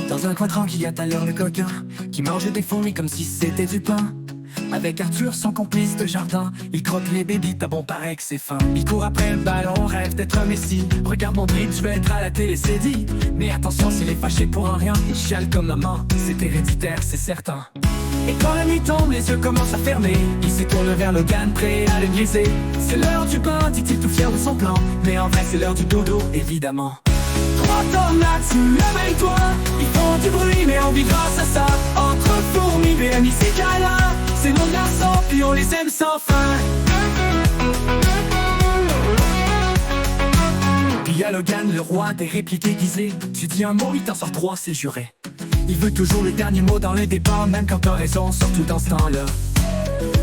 Dans un coin tranquille, y'a d'ailleurs le coquin qui mange des fourmis comme si c'était du pain. Avec Arthur, son complice de jardin, il croque les bébés, t'as bon paraît que c'est fin. Il court après le ballon, rêve d'être un Messi. Regarde mon drip, je vais être à la télé, c'est dit. Mais attention, s'il est fâché pour un rien, il chiale comme maman, c'est héréditaire, c'est certain. Et quand la nuit tombe, les yeux commencent à fermer. Il se tourne vers Logan, prêt à le griser. C'est l'heure du bain, dit-il tout fier de son plan. Mais en vrai, c'est l'heure du dodo, évidemment. 3 tornades sous le même toit, ils font du bruit mais on vit grâce à ça. Entre fourmis, BMI, c'est câlin. C'est nos garçons, puis on les aime sans fin. Puis y'a Logan, le roi des répliques aiguisées. Tu dis un mot, il t'en sort 3, c'est juré. Il veut toujours le dernier mot dans les débats, même quand t'as raison, surtout dans ce temps-là.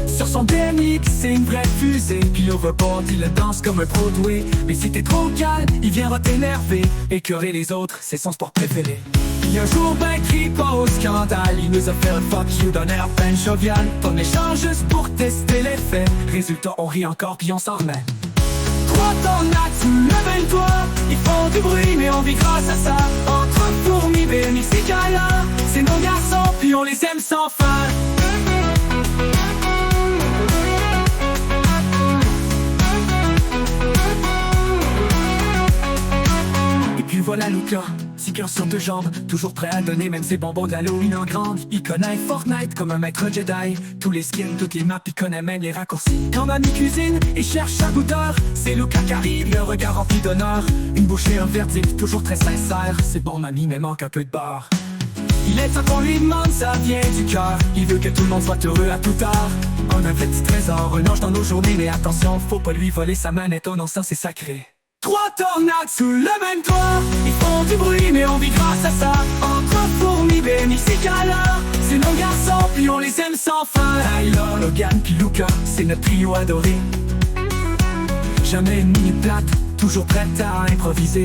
Sur son BMX, c'est une vraie fusée. Puis au report, il le danse comme un Broadway. Mais si t'es trop calme, il viendra t'énerver. Écœurer les autres, c'est son sport préféré. Puis un jour, ben crie pas au scandale. Il nous a fait un fuck you d'un air ben jovial. Pas méchant juste pour tester l'effet. Résultat, on rit encore puis on s'en remet. 3 tornades sous le même toit, ils font du bruit mais on vit grâce à ça. Entre fourmis, BMX et câlin, c'est nos garçons puis on les aime sans fin. Et puis voilà Luca, 6 cœurs sur 2 jambes, toujours prêt à donner même ses bonbons d'Halloween en grande. Il connaît Fortnite comme un maître Jedi, tous les skins, toutes les maps, il connaît même les raccourcis. Quand mamie cuisine et cherche sa goûteur, c'est Luca qui arrive, le regard rempli d'honneur. Une bouchée, un verdict, toujours très sincère. C'est bon mamie mais manque un peu de beurre. Il est temps qu'on lui demande, ça vient du cœur. Il veut que tout le monde soit heureux à tout tard. On a un petit trésor, un ange dans nos journées. Mais attention, faut pas lui voler sa manette, oh non ça c'est sacré. 3 tornades sous le même toit, ils font du bruit mais on vit grâce à ça. Entre fourmis, BMX et câlin, c'est nos garçons puis on les aime sans fin. Tyler, Logan puis Luca, c'est notre trio adoré. Jamais une minute plate, toujours prête à improviser.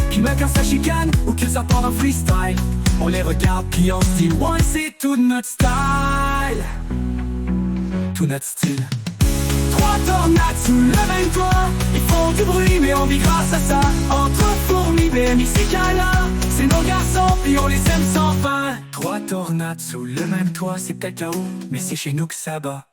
Puis même quand ça chicane ou qu'ils apportent en freestyle, on les regarde puis on se dit ouais c'est tout notre style. Tout notre style. 3 tornades sous le même toit, ils font du bruit mais on vit grâce à ça. Entre fourmis, BMX et câlin, c'est nos garçons puis on les aime sans fin. 3 tornades sous le même toit, c'est peut-être là-haut, mais c'est chez nous que ça bat.